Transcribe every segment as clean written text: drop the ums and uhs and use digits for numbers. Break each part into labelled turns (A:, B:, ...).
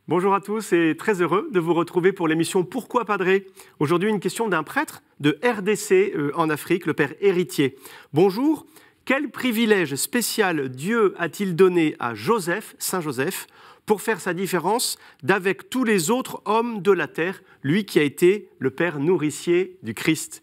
A: Bonjour à tous et très heureux de vous retrouver pour l'émission Pourquoi Padré ? Aujourd'hui, une question d'un prêtre de RDC en Afrique, le père Héritier. Bonjour, quel privilège spécial Dieu a-t-il donné à Joseph, Saint Joseph, pour faire sa différence d'avec tous les autres hommes de la terre, lui qui a été le père nourricier du Christ ?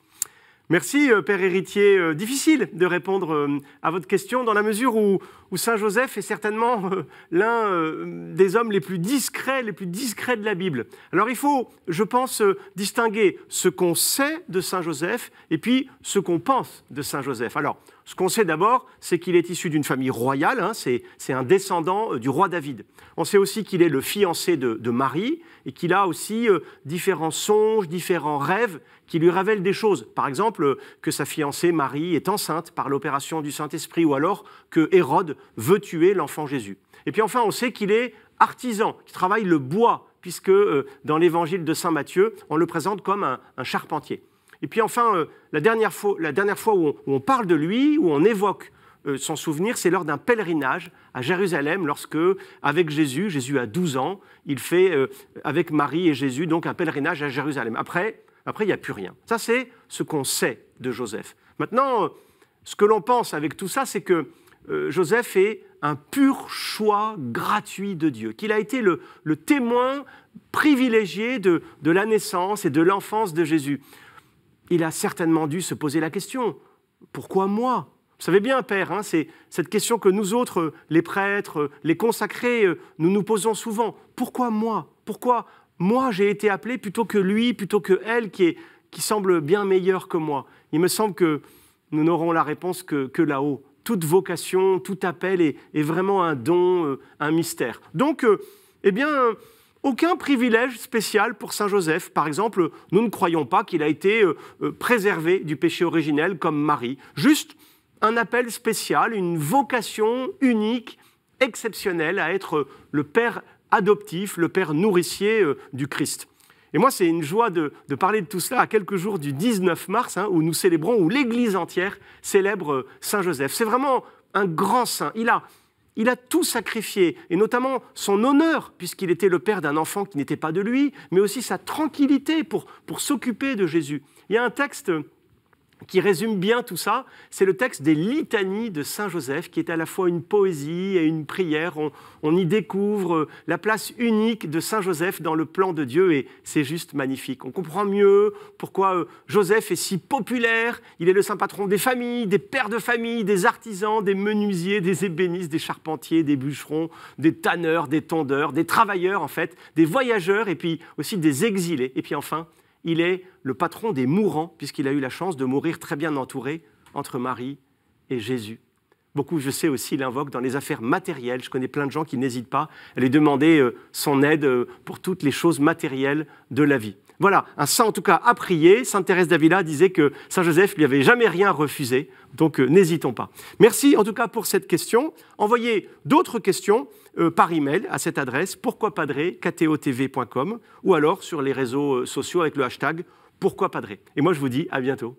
A: Merci, Père Héritier. Difficile de répondre à votre question dans la mesure où Saint Joseph est certainement l'un des hommes les plus discrets de la Bible. Alors il faut, je pense, distinguer ce qu'on sait de Saint Joseph et puis ce qu'on pense de Saint Joseph. Alors, ce qu'on sait d'abord, c'est qu'il est issu d'une famille royale, c'est un descendant du roi David. On sait aussi qu'il est le fiancé de Marie et qu'il a aussi différents songes, différents rêves qui lui révèlent des choses. Par exemple, que sa fiancée Marie est enceinte par l'opération du Saint-Esprit ou alors que Hérode veut tuer l'enfant Jésus. Et puis enfin, on sait qu'il est artisan, qu'il travaille le bois, puisque dans l'évangile de Saint Matthieu, on le présente comme un charpentier. Et puis enfin, la dernière fois où on parle de lui, où on évoque son souvenir, c'est lors d'un pèlerinage à Jérusalem, lorsque, avec Jésus a 12 ans, il fait, avec Marie et Jésus, donc un pèlerinage à Jérusalem. Après, il n'y a plus rien. Ça, c'est ce qu'on sait de Joseph. Maintenant, ce que l'on pense avec tout ça, c'est que Joseph est un pur choix gratuit de Dieu, qu'il a été le témoin privilégié de la naissance et de l'enfance de Jésus. Il a certainement dû se poser la question, pourquoi moi ? Vous savez bien, Père, c'est cette question que nous autres, les prêtres, les consacrés, nous posons souvent. Pourquoi moi ? Pourquoi moi j'ai été appelé plutôt que lui, plutôt que elle qui semble bien meilleure que moi ? Il me semble que nous n'aurons la réponse que là-haut. Toute vocation, tout appel est vraiment un don, un mystère. Donc, aucun privilège spécial pour Saint Joseph. Par exemple, nous ne croyons pas qu'il a été préservé du péché originel comme Marie. Juste un appel spécial, une vocation unique, exceptionnelle à être le père adoptif, le père nourricier du Christ. Et moi, c'est une joie de parler de tout cela à quelques jours du 19 mars, où nous célébrons, où l'Église entière célèbre Saint Joseph. C'est vraiment un grand saint. Il a tout sacrifié, et notamment son honneur, puisqu'il était le père d'un enfant qui n'était pas de lui, mais aussi sa tranquillité pour s'occuper de Jésus. Il y a un texte qui résume bien tout ça, c'est le texte des litanies de Saint Joseph, qui est à la fois une poésie et une prière. On y découvre la place unique de Saint Joseph dans le plan de Dieu, et c'est juste magnifique. On comprend mieux pourquoi Joseph est si populaire. Il est le saint patron des familles, des pères de famille, des artisans, des menuisiers, des ébénistes, des charpentiers, des bûcherons, des tanneurs, des tondeurs, des travailleurs en fait, des voyageurs et puis aussi des exilés. Et puis enfin, il est le patron des mourants, puisqu'il a eu la chance de mourir très bien entouré entre Marie et Jésus. Beaucoup, je sais aussi, l'invoquent dans les affaires matérielles. Je connais plein de gens qui n'hésitent pas à lui demander son aide pour toutes les choses matérielles de la vie. Voilà, un saint en tout cas à prier. Sainte Thérèse d'Avila disait que Saint Joseph lui avait jamais rien refusé, donc n'hésitons pas. Merci en tout cas pour cette question. Envoyez d'autres questions par email à cette adresse pourquoipadré@ktotv.com ou alors sur les réseaux sociaux avec le hashtag pourquoipadré. Et moi je vous dis à bientôt.